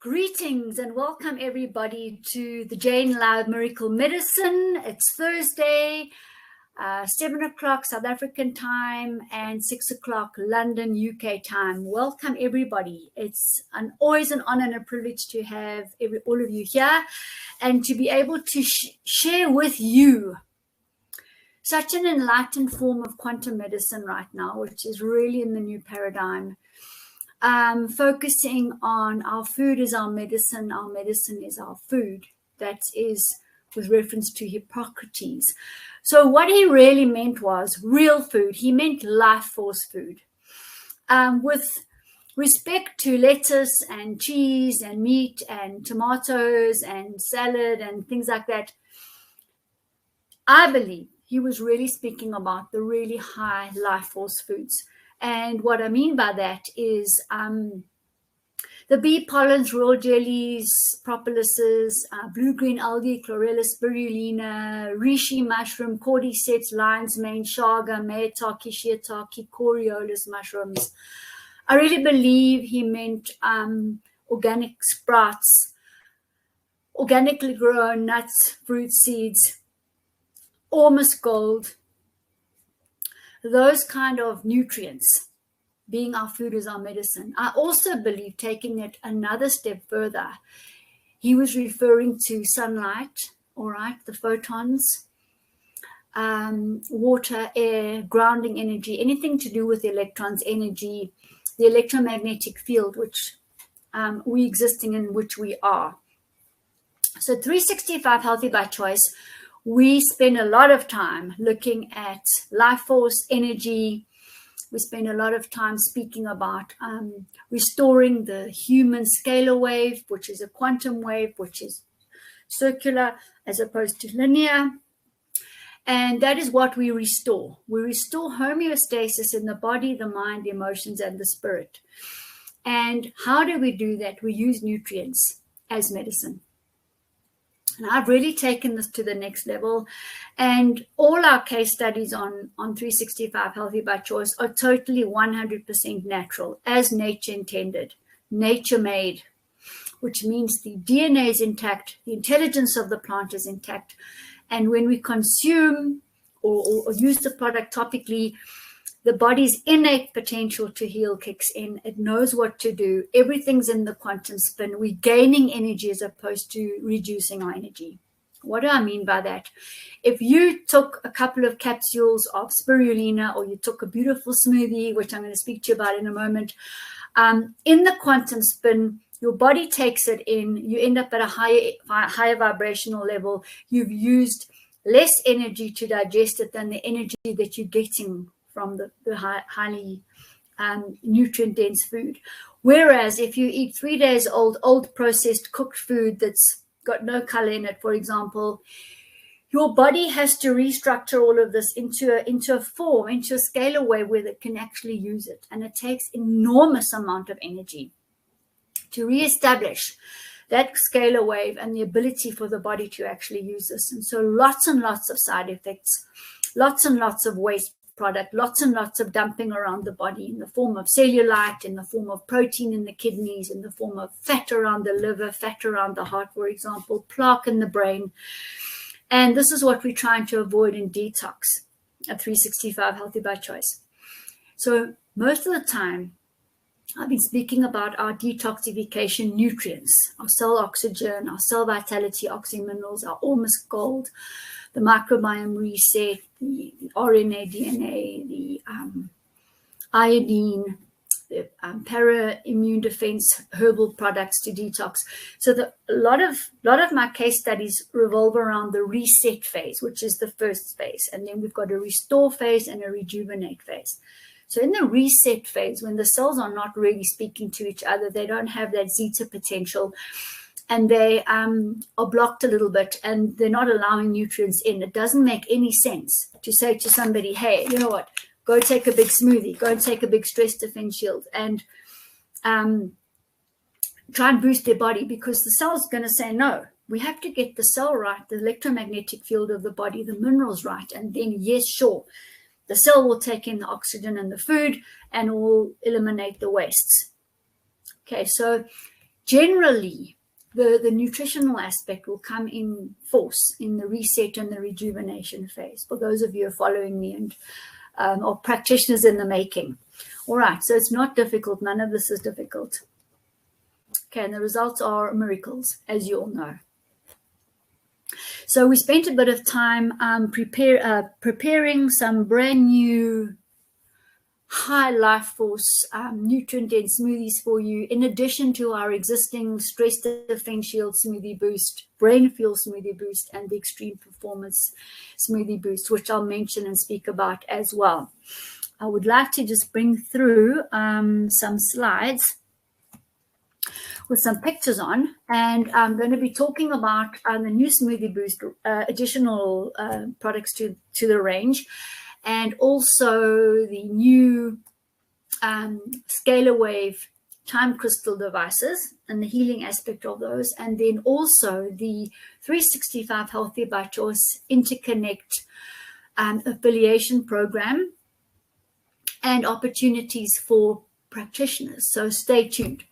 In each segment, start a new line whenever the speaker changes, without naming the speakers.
Greetings and welcome everybody to the Jane Loud Miracle Medicine. It's Thursday, 7 o'clock South African time and 6 o'clock London, UK time. Welcome everybody. It's always an honor and a privilege to have all of you here and to be able to share with you such an enlightened form of quantum medicine right now, which is really in the new paradigm. Focusing on our food is our medicine is our food. That is with reference to Hippocrates. So what he really meant was real food. He meant life force food. With respect to lettuce and cheese and meat and tomatoes and salad and things like that, I believe he was really speaking about the really high life force foods. And what I mean by that is the bee pollens, royal jellies, propolises, blue-green algae, Chlorella, Spirulina, Reishi mushroom, Cordyceps, lion's mane, Chaga, Maitake, Shiitake, Rhodiola mushrooms. I really believe he meant organic sprouts, organically grown nuts, fruit, seeds, ORMUS GOLD. Those kind of nutrients, being our food is our medicine. I also believe, taking it another step further, he was referring to sunlight, all right, the photons, water, air, grounding energy, anything to do with the electrons, energy, the electromagnetic field, which we existing in which we are. So 365 Healthy by Choice, we spend a lot of time looking at life force, energy. We spend a lot of time speaking about restoring the human scalar wave, which is a quantum wave, which is circular as opposed to linear. And that is what we restore. We restore homeostasis in the body, the mind, the emotions, and the spirit. And how do we do that? We use nutrients as medicine. And I've really taken this to the next level. And all our case studies on 365 Healthy by Choice are totally 100% natural, as nature intended, nature made, which means the DNA is intact, the intelligence of the plant is intact. And when we consume or use the product topically, the body's innate potential to heal kicks in. It knows what to do. Everything's in the quantum spin. We're gaining energy as opposed to reducing our energy. What do I mean by that? If you took a couple of capsules of spirulina or you took a beautiful smoothie, which I'm going to speak to you about in a moment, in the quantum spin, your body takes it in. You end up at a higher vibrational level. You've used less energy to digest it than the energy that you're getting from the highly nutrient-dense food. Whereas if you eat 3 days old processed cooked food that's got no color in it, for example, your body has to restructure all of this into a form, into a scalar way where it can actually use it. And it takes enormous amount of energy to reestablish that scalar wave and the ability for the body to actually use this. And so lots and lots of side effects, lots and lots of waste product, lots and lots of dumping around the body in the form of cellulite, in the form of protein in the kidneys, in the form of fat around the liver, fat around the heart, for example, plaque in the brain. And this is what we're trying to avoid in Detox at 365 Healthy by Choice. So most of the time, I've been speaking about our detoxification nutrients, our cell oxygen, our cell vitality oxyminerals, our ORMUS GOLD, the microbiome reset, the RNA, DNA, the iodine, the para-immune defense herbal products to detox. So a lot of my case studies revolve around the reset phase, which is the first phase. And then we've got a restore phase and a rejuvenate phase. So in the reset phase, when the cells are not really speaking to each other, they don't have that zeta potential, and they are blocked a little bit and they're not allowing nutrients in. It doesn't make any sense to say to somebody, hey, you know what, go take a big smoothie, go and take a big stress defense shield and try and boost their body, because the cell's going to say, no, we have to get the cell right, the electromagnetic field of the body, the minerals right. And then, yes, sure, the cell will take in the oxygen and the food and will eliminate the wastes. Okay, so generally, the nutritional aspect will come in force in the reset and the rejuvenation phase, for those of you who are following me and are practitioners in the making. All right, so it's not difficult. None of this is difficult. Okay, and the results are miracles, as you all know. So we spent a bit of time preparing some brand new high life force nutrient dense smoothies for you, in addition to our existing stress defense shield smoothie boost, brain fuel smoothie boost, and the extreme performance smoothie boost, which I'll mention and speak about as well. I would like to just bring through some slides with some pictures on, and I'm going to be talking about the new smoothie boost, additional products to the range, and also the new Scalar Wave time crystal devices and the healing aspect of those, and then also the 365 Healthy by Choice Interconnect affiliation program and opportunities for practitioners. So stay tuned.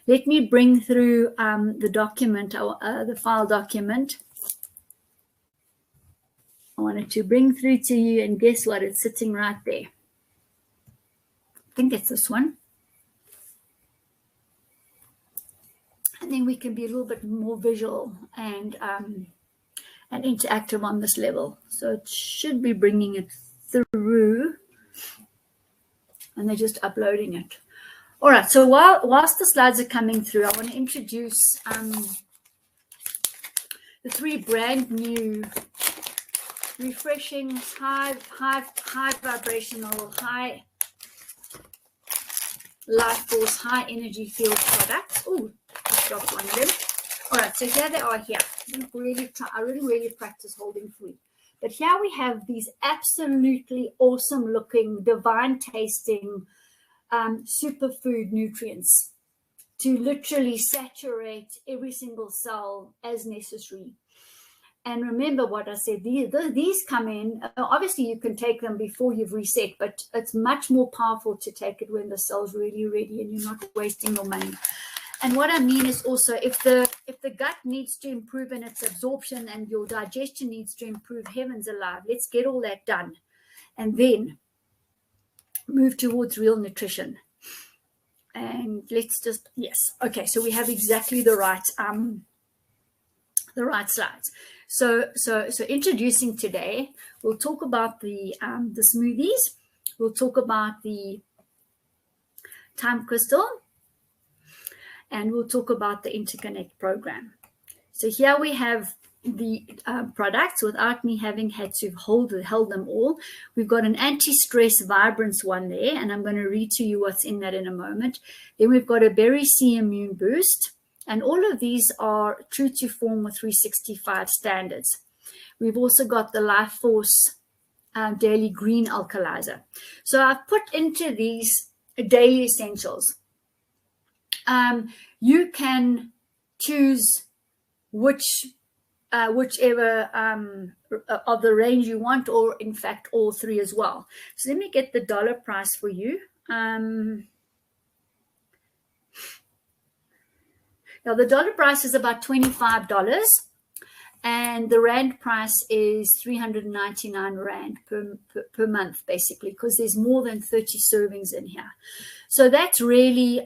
Let me bring through the document, the file document. I wanted to bring through to you, and guess what? It's sitting right there. I think it's this one. And then we can be a little bit more visual and interactive on this level. So it should be bringing it through, and they're just uploading it. All right, so whilst the slides are coming through, I want to introduce the 3 brand new, refreshing, high vibrational, high life force, high energy field products. Oh, just dropped one of them. All right, so here they are here. I really practice holding 3. But here we have these absolutely awesome looking, divine tasting superfood nutrients to literally saturate every single cell as necessary. And remember what I said, these come in, obviously you can take them before you've reset, but it's much more powerful to take it when the cell's really ready and you're not wasting your money. And what I mean is also, if the gut needs to improve in its absorption and your digestion needs to improve, heavens alive, let's get all that done. And then move towards real nutrition. And let's just, yes. Okay, so we have exactly the right slides. So introducing today, we'll talk about the smoothies. We'll talk about the time crystal, and we'll talk about the interconnect program. So here we have the products without me having had to held them all. We've got an anti-stress Vibrance one there, and I'm going to read to you what's in that in a moment. Then we've got a Berry C Immune Boost, and all of these are true to form with 365 standards. We've also got the Life Force Daily Green Alkalinizer. So I've put into these daily essentials. You can choose whichever of the range you want, or in fact all 3 as well. So let me get the dollar price for you. Now the dollar price is about $25, and the rand price is 399 rand per month, basically, because there's more than 30 servings in here. So that's really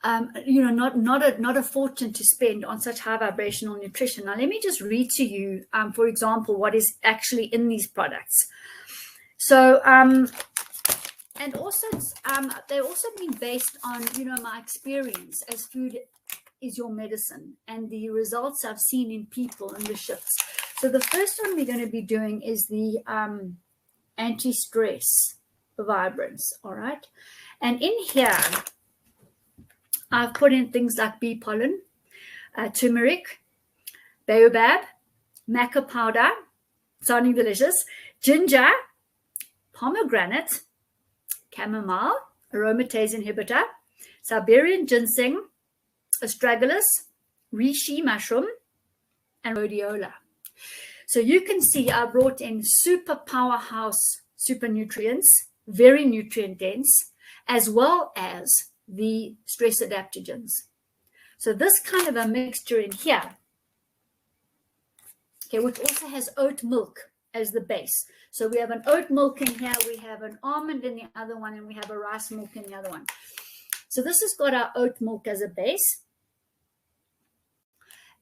not a fortune to spend on such high vibrational nutrition. Now, let me just read to you, for example, what is actually in these products. So, and also, they've also been based on, my experience as food is your medicine and the results I've seen in people and the shifts. So the first one we're going to be doing is the anti-stress Vibrance, all right? And in here, I've put in things like bee pollen, turmeric, baobab, maca powder, sounding delicious, ginger, pomegranate, chamomile, aromatase inhibitor, Siberian ginseng, Astragalus, Reishi mushroom, and Rhodiola. So you can see I brought in super powerhouse super nutrients, very nutrient dense, as well as the stress adaptogens. So this kind of a mixture in here, okay, which also has oat milk as the base. So we have an oat milk in here, we have an almond in the other one, and we have a rice milk in the other one. So this has got our oat milk as a base.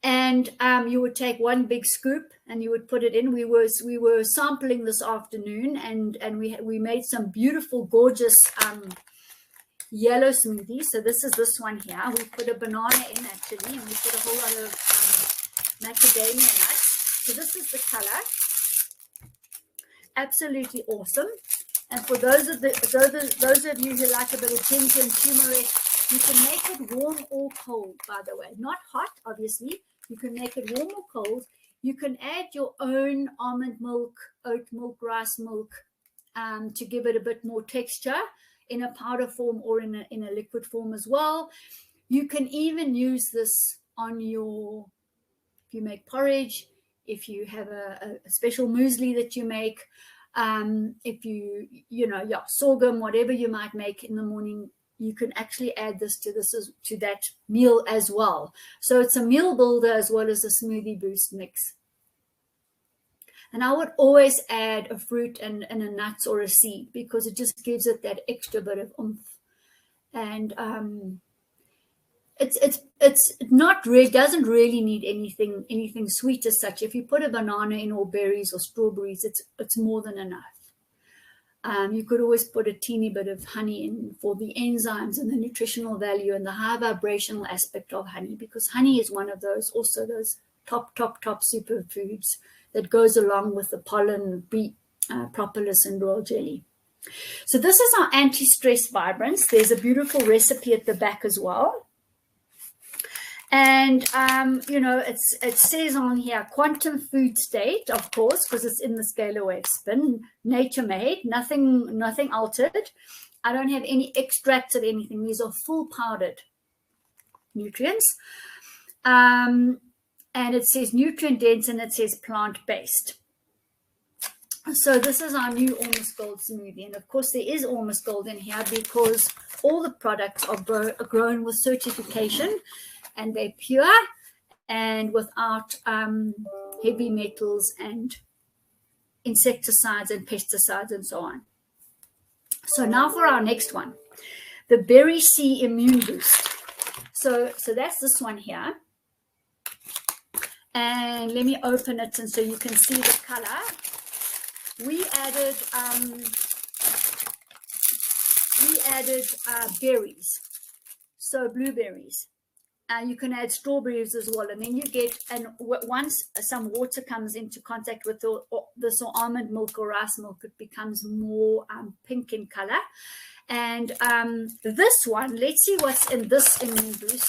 And you would take one big scoop and you would put it in. We were sampling this afternoon, and we made some beautiful, gorgeous yellow smoothies. So this is this one here. We put a banana in actually, and we put a whole lot of macadamia nuts. So this is the color. Absolutely awesome. And for those of you who like a bit of ginger and turmeric, you can make it warm or cold, by the way. Not hot, obviously. You can make it warm or cold. You can add your own almond milk, oat milk, rice milk to give it a bit more texture in a powder form or in a liquid form as well. You can even use this on if you make porridge, if you have a special muesli that you make, if sorghum, whatever you might make in the morning, you can actually add this to that meal as well. So it's a meal builder as well as a smoothie boost mix. And I would always add a fruit and a nuts or a seed, because it just gives it that extra bit of oomph. And doesn't really need anything sweet as such. If you put a banana in, or berries or strawberries, it's more than enough. You could always put a teeny bit of honey in for the enzymes and the nutritional value and the high vibrational aspect of honey, because honey is one of those top superfoods that goes along with the pollen, propolis, and royal jelly. So this is our anti-stress Vibrance. There's a beautiful recipe at the back as well. And, it says on here, quantum food state, of course, because it's in the Scalar Wave spin, nature made, nothing altered. I don't have any extracts of anything. These are full powdered nutrients. And it says nutrient dense, and it says plant-based. So this is our new ORMUS Gold smoothie. And of course, there is ORMUS Gold in here because all the products are grown with certification, and they're pure and without heavy metals and insecticides and pesticides and so on. So now for our next one, the Berry C Immune Boost. So that's this one here. And let me open it, and so you can see the color. We added berries, so blueberries. You can add strawberries as well, and then you get, and once some water comes into contact with this or almond milk or rice milk, it becomes more pink in color. And this one, let's see what's in this immune boost.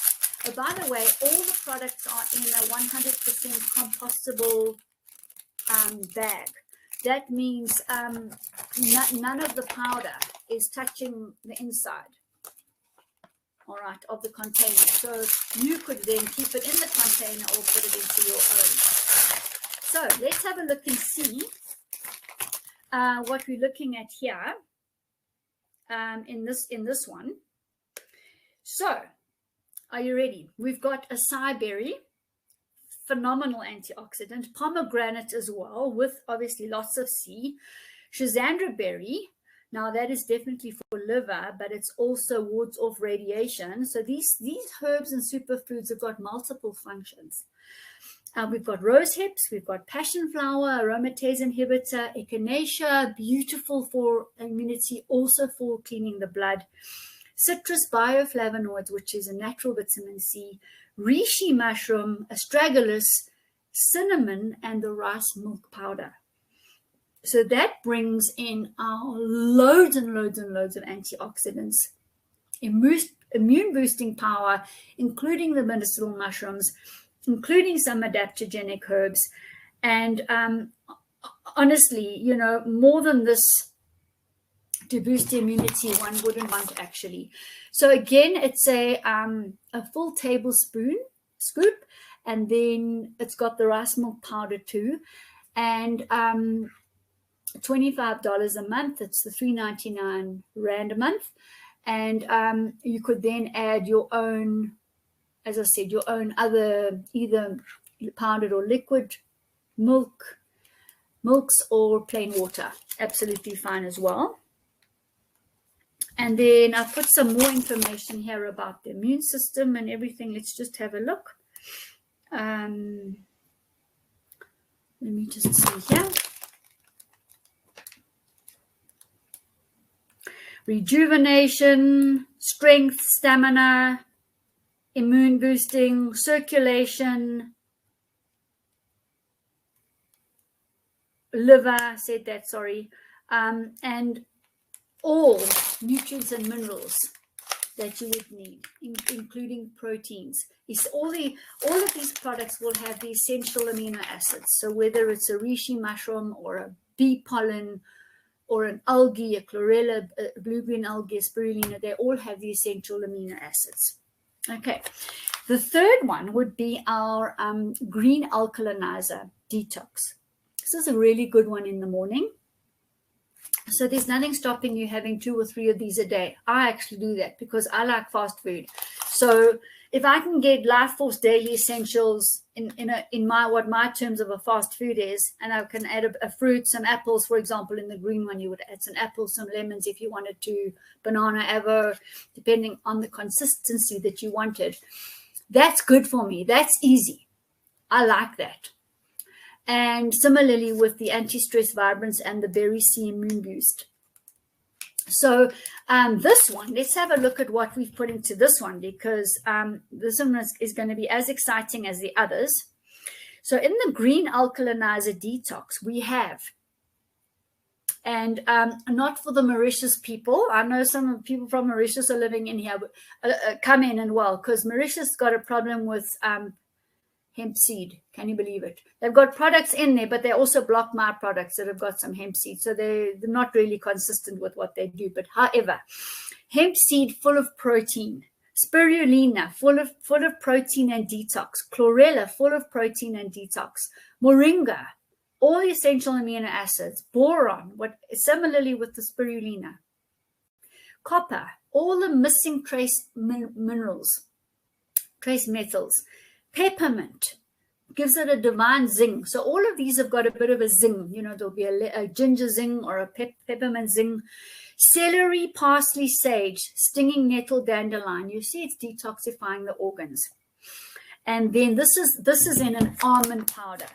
By the way, all the products are in a 100% compostable bag. That means none of the powder is touching the inside, all right, of the container. So you could then keep it in the container or put it into your own. So let's have a look and see what we're looking at here in this one. So are you ready? We've got acai berry, phenomenal antioxidant, pomegranate as well, with obviously lots of C, Schizandra berry. Now that is definitely for liver, but it's also wards off radiation. So these herbs and superfoods have got multiple functions. We've got rose hips, we've got passion flower, aromatase inhibitor, echinacea, beautiful for immunity, also for cleaning the blood. Citrus bioflavonoids, which is a natural vitamin C, reishi mushroom, astragalus, cinnamon, and the rice milk powder. So that brings in our loads and loads and loads of antioxidants, immune boosting power, including the medicinal mushrooms, including some adaptogenic herbs. And honestly, more than this to boost immunity, one wouldn't want actually. So again, it's a full tablespoon scoop, and then it's got the rice milk powder too, and $25 a month. It's the 399 Rand a month, And you could then add your own, as I said, your own other either powdered or liquid milks or plain water. Absolutely fine as well. And then I put some more information here about the immune system and everything. Let's just have a look. Let me just see here. Rejuvenation, strength, stamina, immune boosting, circulation, liver, said that, sorry, and all nutrients and minerals that you would need, including proteins. All of these products will have the essential amino acids. So whether it's a reishi mushroom or a bee pollen or an algae, a chlorella, a blue-green algae, a spirulina, they all have the essential amino acids. Okay, the third one would be our green alkalinizer detox. This is a really good one in the morning. So there's nothing stopping you having 2 or 3 of these a day. I actually do that because I like fast food. So if I can get Life Force Daily Essentials in what my terms of a fast food is, and I can add a fruit, some apples, for example, in the green one, you would add some apples, some lemons if you wanted to, banana, ever, depending on the consistency that you wanted. That's good for me. That's easy. I like that. And similarly with the anti-stress Vibrance and the Berry C Immune Boost. So this one, let's have a look at what we've put into this one, because this one is going to be as exciting as the others. So in the green alkalinizer detox, we have, and not for the Mauritius people. I know some people from Mauritius are living in here, but come in and well, because Mauritius got a problem with hemp seed. Can you believe it? They've got products in there, but they also block my products that have got some hemp seed. So they're not really consistent with what they do. But however, hemp seed full of protein, spirulina full of protein and detox, chlorella full of protein and detox, moringa, all the essential amino acids, boron, similarly with the spirulina, copper, all the missing trace minerals, trace metals, peppermint gives it a divine zing. So all of these have got a bit of a zing. You know, there'll be a ginger zing or a peppermint zing. Celery, parsley, sage, stinging nettle, dandelion. You see, it's detoxifying the organs. And then this is in an almond powder.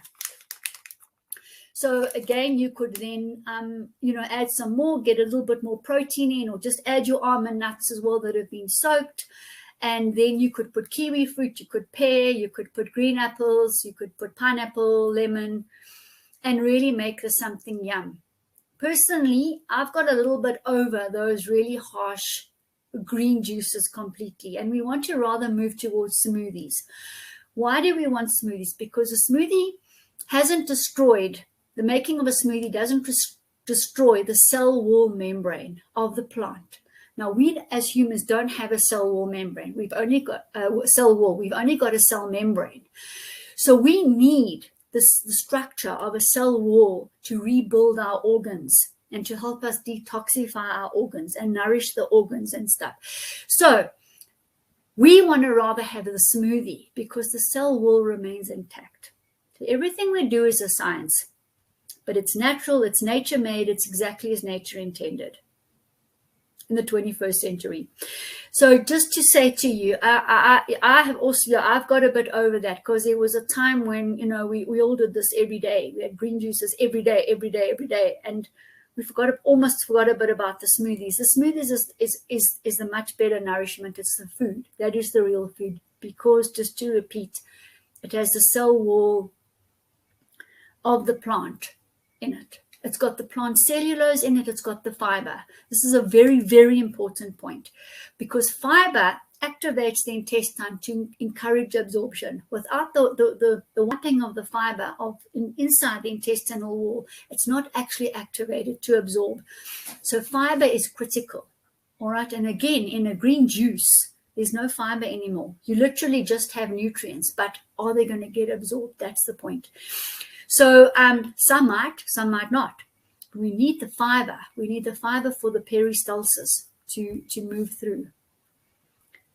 So again, you could then, add some more, get a little bit more protein in, or just add your almond nuts as well that have been soaked. And then you could put kiwi fruit, you could pear, you could put green apples, you could put pineapple, lemon, and really make this something yum. Personally, I've got a little bit over those really harsh green juices completely, and we want to rather move towards smoothies. Why do we want smoothies? Because a smoothie hasn't destroyed, the making of a smoothie doesn't destroy the cell wall membrane of the plant. Now, we as humans don't have a cell wall membrane. We've only got a cell wall. We've only got a cell membrane. So we need the structure of a cell wall to rebuild our organs and to help us detoxify our organs and nourish the organs and stuff. So we want to rather have the smoothie because the cell wall remains intact. So everything we do is a science, but it's natural, it's nature made, it's exactly as nature intended in the 21st century. So just to say to you, I've got a bit over that, because there was a time when, we all did this every day. We had green juices every day. And we almost forgot a bit about the smoothies. The smoothies is the much better nourishment. It's the food. That is the real food, because, just to repeat, it has the cell wall of the plant in it. It's got the plant cellulose in it. It's got the fiber. This is a very, very important point, because fiber activates the intestine to encourage absorption. Without the wiping of the fiber inside the intestinal wall, it's not actually activated to absorb. So fiber is critical. All right. And again, in a green juice, there's no fiber anymore. You literally just have nutrients, but are they going to get absorbed? That's the point. So some might not. We need the fiber. We need the fiber for the peristalsis. to move through.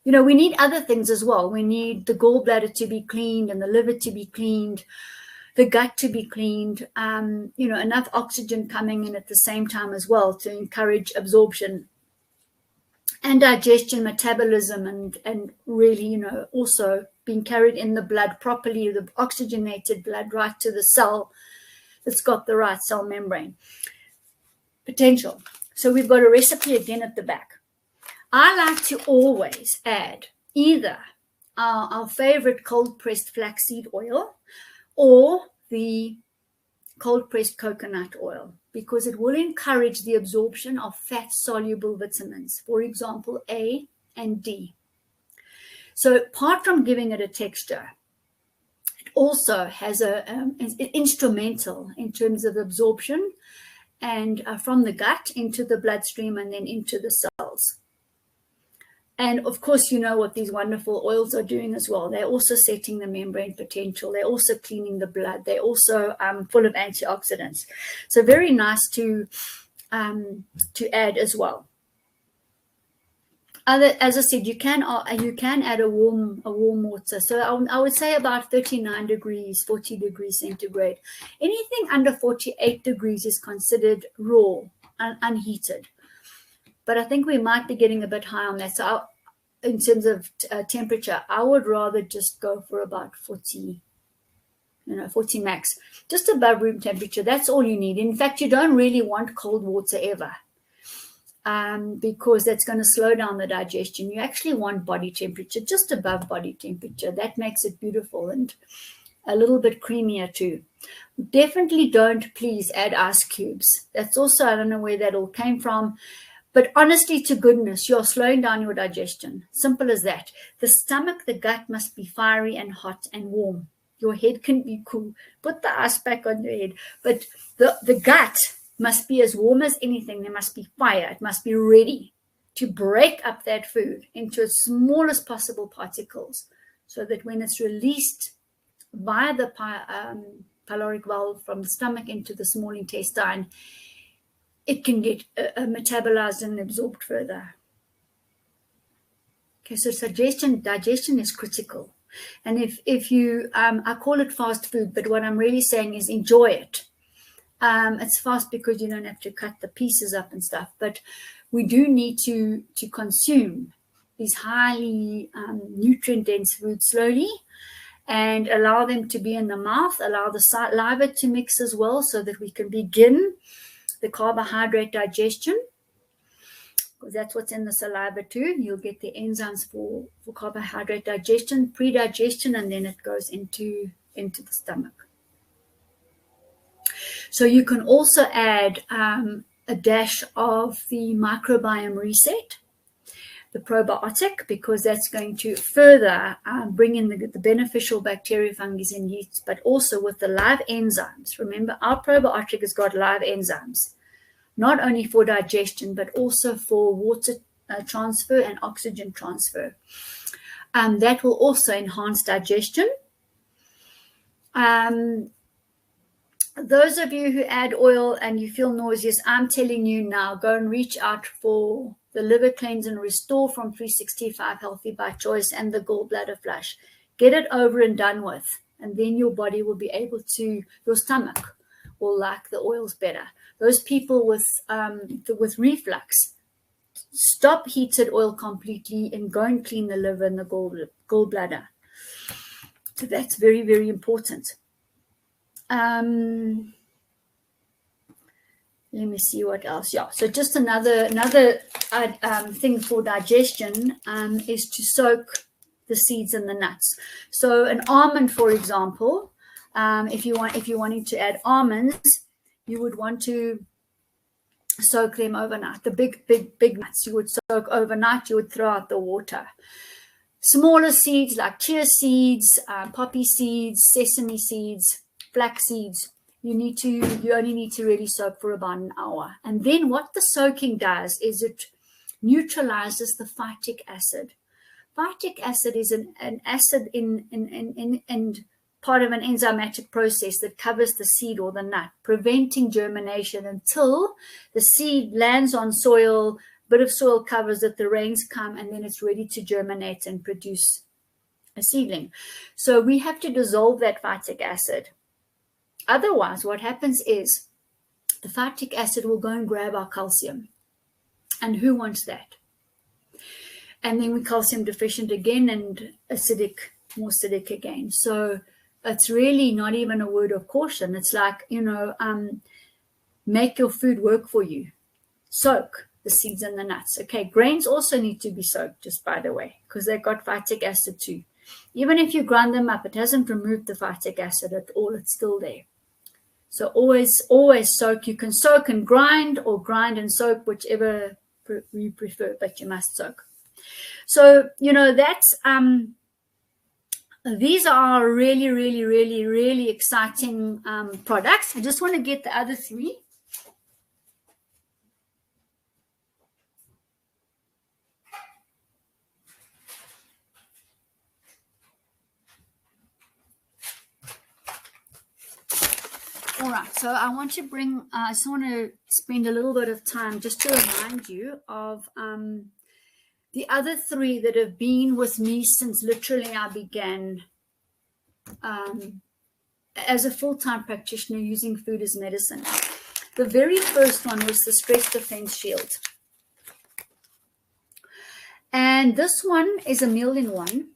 You know, we need other things as well. We need the gallbladder to be cleaned and the liver to be cleaned, the gut to be cleaned, you know, enough oxygen coming in at the same time as well to encourage absorption and digestion, metabolism, and really, you know, also being carried in the blood properly, the oxygenated blood right to the cell that's got the right cell membrane potential. So we've got a recipe again at the back. I like to always add either our favorite cold-pressed flaxseed oil or the cold-pressed coconut oil, because it will encourage the absorption of fat-soluble vitamins, for example, A and D. So apart from giving it a texture, it also has is instrumental in terms of absorption and from the gut into the bloodstream and then into the cells. And of course, you know what these wonderful oils are doing as well. They're also setting the membrane potential. They're also cleaning the blood. They're also full of antioxidants. So very nice to add as well. As I said, you can add a warm water. So I would say about 39 degrees, 40 degrees centigrade. Anything under 48 degrees is considered raw and unheated. But I think we might be getting a bit high on that. So in terms of temperature, I would rather just go for about 40, 40 max, just above room temperature. That's all you need. In fact, you don't really want cold water ever because that's going to slow down the digestion. You actually want body temperature, just above body temperature. That makes it beautiful and a little bit creamier too. Definitely don't please add ice cubes. That's also, I don't know where that all came from. But honestly, to goodness, you're slowing down your digestion. Simple as that. The stomach, the gut must be fiery and hot and warm. Your head can be cool. Put the ice pack on your head. But the gut must be as warm as anything. There must be fire. It must be ready to break up that food into as small as possible particles so that when it's released via the pyloric valve from the stomach into the small intestine, it can get metabolized and absorbed further. Okay, so digestion is critical. And if you, I call it fast food, but what I'm really saying is enjoy it. It's fast because you don't have to cut the pieces up and stuff, but we do need to consume these highly nutrient-dense foods slowly and allow them to be in the mouth, allow the saliva to mix as well so that we can begin the carbohydrate digestion, because that's what's in the saliva too. You'll get the enzymes for carbohydrate digestion, pre-digestion, and then it goes into the stomach. So you can also add a dash of the microbiome reset, the probiotic, because that's going to further bring in the beneficial bacteria, fungi, and yeasts, but also with the live enzymes. Remember, our probiotic has got live enzymes, not only for digestion, but also for water transfer and oxygen transfer. That will also enhance digestion. Those of you who add oil and you feel nauseous, I'm telling you now, go and reach out for the liver cleanse and restore from 365 Healthy by Choice and the gallbladder flush. Get it over and done with, and then your body will be able to, your stomach will like the oils better. Those people with reflux, stop heated oil completely and go and clean the liver and the gallbladder. So that's very, very important. Let me see what else. Yeah, so just another thing for digestion is to soak the seeds and the nuts. So an almond, for example, if you're wanting to add almonds, you would want to soak them overnight. The big nuts you would soak overnight. You would throw out the water. Smaller seeds like chia seeds, poppy seeds, sesame seeds, flax seeds, you only need to really soak for about an hour. And then what the soaking does is it neutralizes the phytic acid. Phytic acid is an acid in part of an enzymatic process that covers the seed or the nut, preventing germination until the seed lands on soil, bit of soil covers it, the rains come, and then it's ready to germinate and produce a seedling. So we have to dissolve that phytic acid. Otherwise, what happens is the phytic acid will go and grab our calcium. And who wants that? And then we're calcium deficient again and acidic, more acidic again. So it's really not even a word of caution. It's like, make your food work for you. Soak the seeds and the nuts. Okay, grains also need to be soaked, just by the way, because they've got phytic acid too. Even if you grind them up, it hasn't removed the phytic acid at all. It's still there. So always soak. You can soak and grind, or grind and soak, whichever you prefer, but you must soak. So, that's, these are really, really, really, really exciting products. I just want to get the other three. All right, so I want to I just want to spend a little bit of time just to remind you of the other three that have been with me since literally I began as a full-time practitioner using food as medicine. The very first one was the Stress Defense Shield. And this one is a meal-in-one.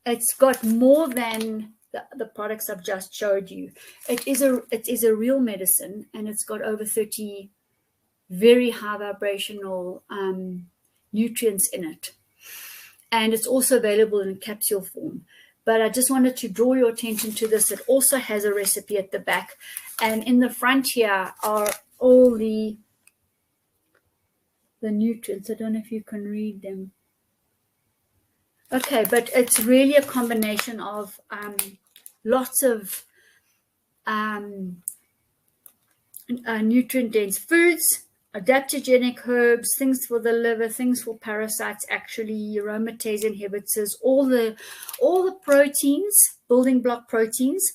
It's got more than the products I've just showed you. It is a real medicine, and it's got over 30 very high vibrational nutrients in it. And it's also available in capsule form. But I just wanted to draw your attention to this. It also has a recipe at the back. And in the front here are all the nutrients. I don't know if you can read them. Okay, but it's really a combination of lots of nutrient-dense foods, adaptogenic herbs, things for the liver, things for parasites, actually, aromatase inhibitors, all the proteins, building block proteins,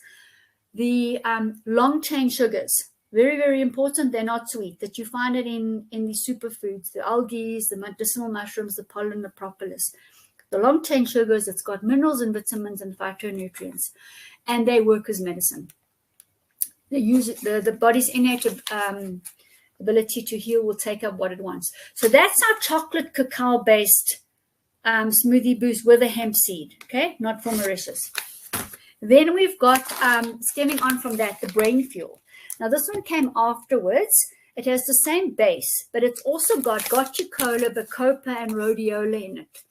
the long-chain sugars, very, very important. They're not sweet, that you find it in the superfoods, the algae, the medicinal mushrooms, the pollen, the propolis. The long-chain sugars, it's got minerals and vitamins and phytonutrients, and they work as medicine. They use it, the body's innate ability to heal will take up what it wants. So that's our chocolate cacao-based smoothie boost with a hemp seed, okay, not from Mauritius. Then we've got, stemming on from that, the brain fuel. Now this one came afterwards. It has the same base, but it's also got Cola, bacopa, and rhodiola in it.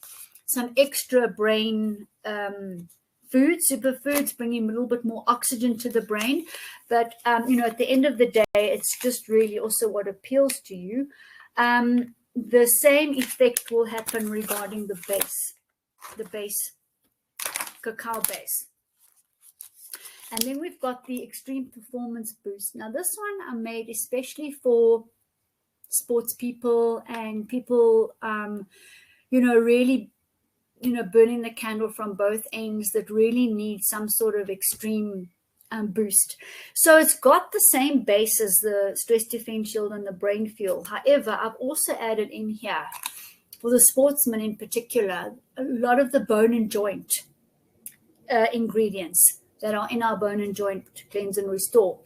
Some extra brain foods, superfoods, bringing a little bit more oxygen to the brain. But, at the end of the day, it's just really also what appeals to you. The same effect will happen regarding the base, cacao base. And then we've got the Extreme Performance Boost. Now, this one I made especially for sports people and people, really burning the candle from both ends, that really need some sort of extreme boost. So it's got the same base as the Stress Defense Shield and the Brain Fuel. However, I've also added in here, for the sportsman in particular, a lot of the bone and joint ingredients that are in our bone and joint to cleanse and restore.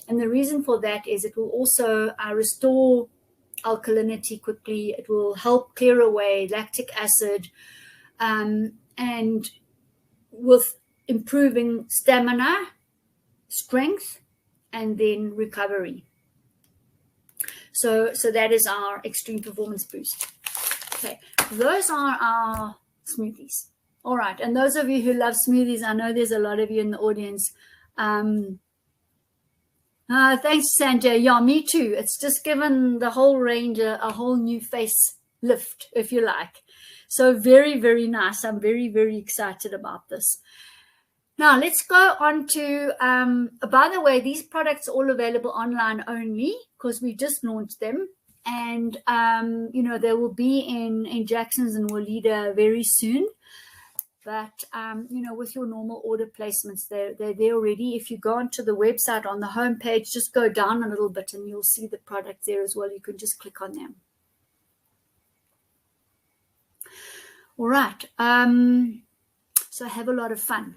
And the reason for that is it will also restore alkalinity quickly. It will help clear away lactic acid, and with improving stamina, strength, and then recovery. So that is our Extreme Performance Boost. Okay, those are our smoothies. All right, and those of you who love smoothies, I know there's a lot of you in the audience. Thanks, Sanjay. Yeah, me too. It's just given the whole range a whole new face lift, if you like. So very, very nice. I'm very, very excited about this. Now, let's go on to, by the way, these products are all available online only because we just launched them. And, they will be in Jackson's and Walida very soon. But, with your normal order placements, they're there already. If you go onto the website on the homepage, just go down a little bit and you'll see the products there as well. You can just click on them. All right. So have a lot of fun.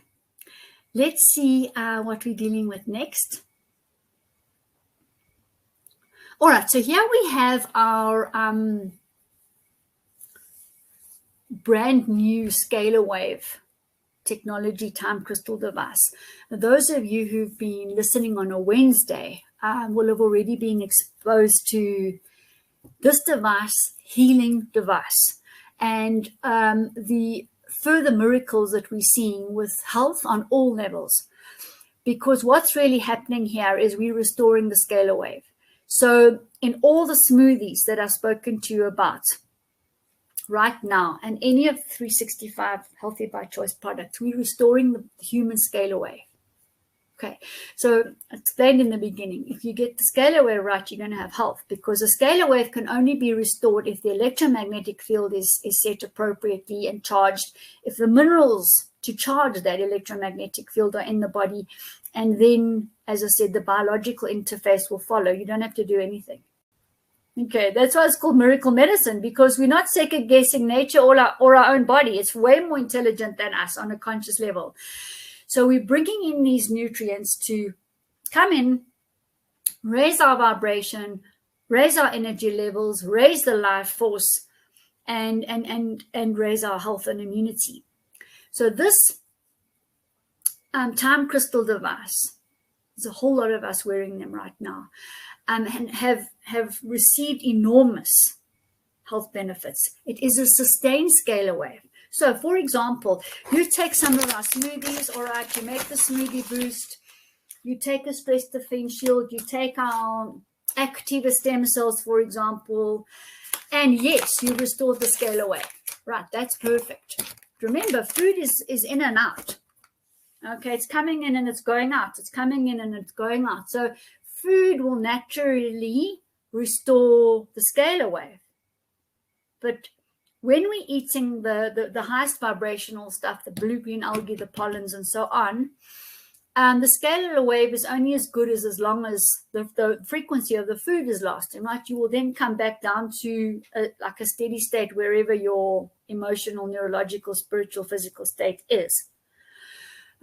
Let's see what we're dealing with next. All right. So here we have our brand new Scalar Wave technology time crystal device. Those of you who've been listening on a Wednesday will have already been exposed to this device, healing device, and the further miracles that we're seeing with health on all levels. Because what's really happening here is we're restoring the Scalar Wave. So in all the smoothies that I've spoken to you about right now, and any of 365 Healthy by Choice products, we're restoring the human Scalar Wave. Okay, so I explained in the beginning, if you get the Scalar Wave right, you're going to have health, because a Scalar Wave can only be restored if the electromagnetic field is set appropriately and charged, if the minerals to charge that electromagnetic field are in the body, and then, as I said, the biological interface will follow. You don't have to do anything. Okay, that's why it's called miracle medicine, because we're not second-guessing nature or our own body. It's way more intelligent than us on a conscious level. So we're bringing in these nutrients to come in, raise our vibration, raise our energy levels, raise the life force, and raise our health and immunity. So this time crystal device, there's a whole lot of us wearing them right now, and have received enormous health benefits. It is a sustained Scalar Wave. So, for example, you take some of our smoothies, all right, you make the smoothie boost, you take a stress defense shield, you take our active stem cells, for example, and yes, you restore the Scalar Wave. Right, that's perfect. Remember, food is in and out. Okay, it's coming in and it's going out. It's coming in and it's going out. So food will naturally restore the Scalar Wave. But when we're eating the highest vibrational stuff, the blue-green algae, the pollens, and so on, the Scalar Wave is only as good as long as the frequency of the food is lasting, right? You will then come back down to like a steady state wherever your emotional, neurological, spiritual, physical state is.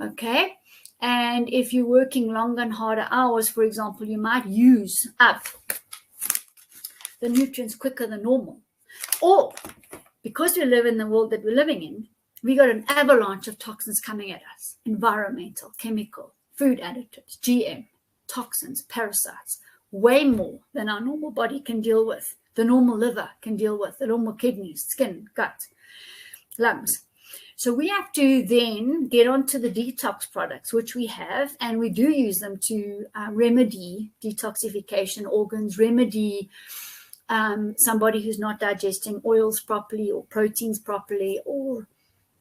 Okay? And if you're working longer and harder hours, for example, you might use up the nutrients quicker than normal. Or because we live in the world that we're living in, we got an avalanche of toxins coming at us. Environmental, chemical, food additives, GM, toxins, parasites, way more than our normal body can deal with, the normal liver can deal with, the normal kidneys, skin, gut, lungs. So we have to then get onto the detox products, which we have, and we do use them to remedy detoxification organs, remedy somebody who's not digesting oils properly or proteins properly or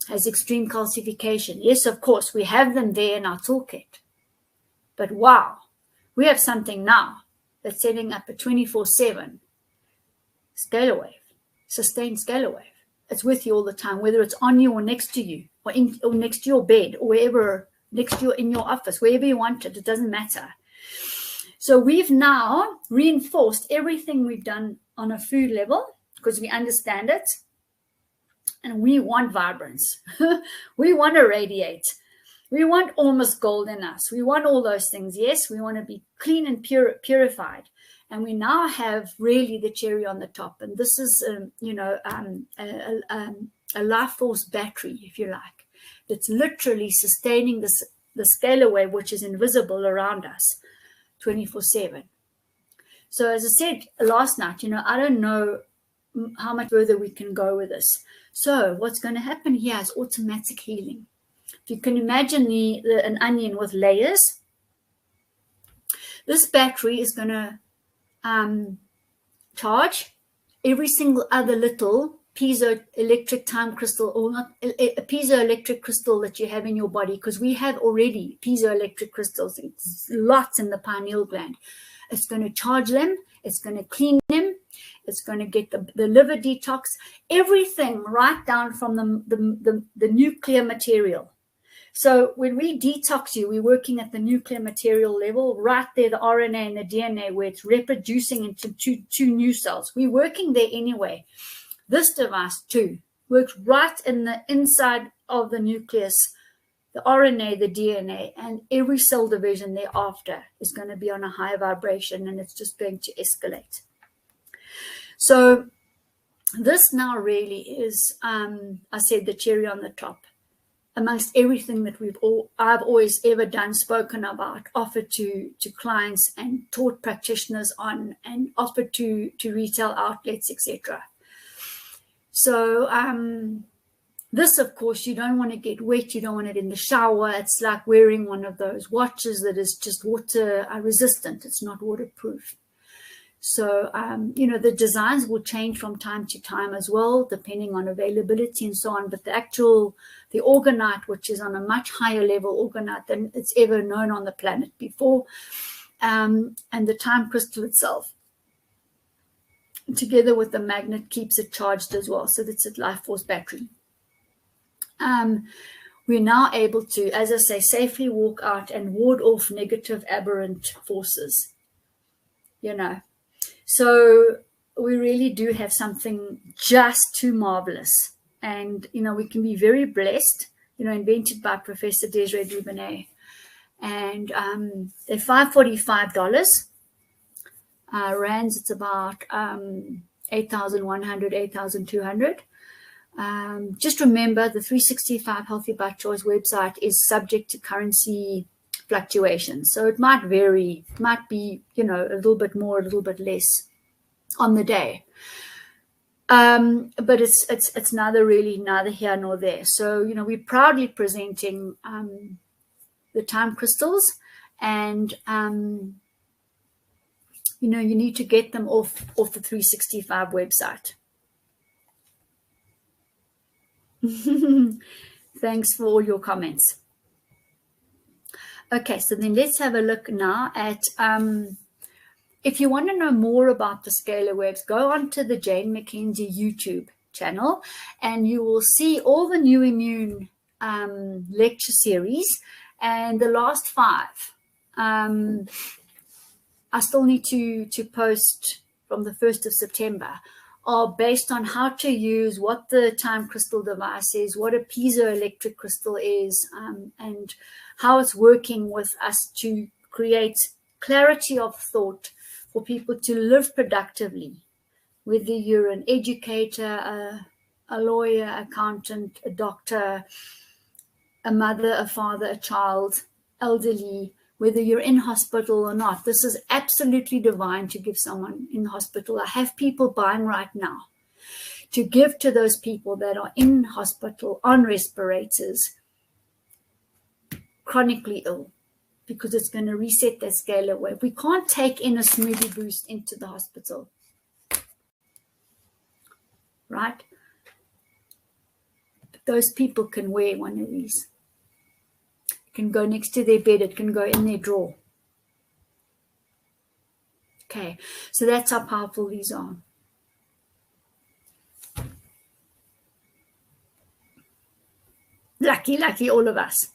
has extreme calcification. Yes, of course, we have them there in our toolkit. But wow, we have something now that's setting up a 24/7 Scalar Wave, sustained Scalar Wave. It's with you all the time, whether it's on you or next to you or next to your bed or wherever, next to you in your office, wherever you want it, it doesn't matter. So we've now reinforced everything we've done on a food level because we understand it and we want vibrance. We want to radiate. We want ORMUS GOLD in us. We want all those things. Yes, we want to be clean and purified. And we now have really the cherry on the top. And this is, a life force battery, if you like, that's literally sustaining the Scalar Wave, which is invisible around us 24/7. So as I said last night, I don't know how much further we can go with this. So what's going to happen here is automatic healing. If you can imagine an onion with layers, this battery is going to charge every single other little piezoelectric time crystal, or not a piezoelectric crystal that you have in your body, because we have already piezoelectric crystals. It's lots in the pineal gland. It's going to charge them. It's going to clean them. It's going to get the liver detox, everything right down from the nuclear material. So when we detox you, we're working at the nuclear material level, right there, the RNA and the DNA, where it's reproducing into two new cells. We're working there anyway. This device too works right in the inside of the nucleus, the RNA, the DNA, and every cell division thereafter is going to be on a higher vibration, and it's just going to escalate. So this now really is, I said, the cherry on the top amongst everything that I've always ever done, spoken about, offered to clients and taught practitioners on, and offered to retail outlets, etc. So this, of course, you don't want to get wet. You don't want it in the shower. It's like wearing one of those watches that is just water resistant. It's not waterproof. So, the designs will change from time to time as well, depending on availability and so on. But the orgonite, which is on a much higher level orgonite than it's ever known on the planet before, and the time crystal itself, together with the magnet, keeps it charged as well. So that's a life force battery. We're now able to, as I say, safely walk out and ward off negative aberrant forces, So we really do have something just too marvelous. And, we can be very blessed, invented by Professor Desiree Dubonnet. And they're $545. Rands, it's about 8,100, 8,200. Just remember, the 365 Healthy by Choice website is subject to currency fluctuations. So it might vary, might be, a little bit more, a little bit less on the day. But it's neither here nor there. So, we're proudly presenting the time crystals, and you need to get them off the 365 website. Thanks for all your comments. Okay, so then let's have a look now at, if you want to know more about the scalar waves, go onto the Jane McKenzie YouTube channel, and you will see all the New Immune lecture series, and the last 5. I still need to post from the 1st of September, are based on how to use, what the time crystal device is, what a piezoelectric crystal is, and how it's working with us to create clarity of thought for people to live productively, whether you're an educator, a lawyer, accountant, a doctor, a mother, a father, a child, elderly, whether you're in hospital or not. This is absolutely divine to give someone in hospital. I have people buying right now to give to those people that are in hospital on respirators, chronically ill, because it's going to reset their scalar wave. We can't take in a smoothie boost into the hospital, right? But those people can wear one of these. Can go next to their bed. It can go in their drawer. Okay, so that's how powerful these are. Lucky all of us.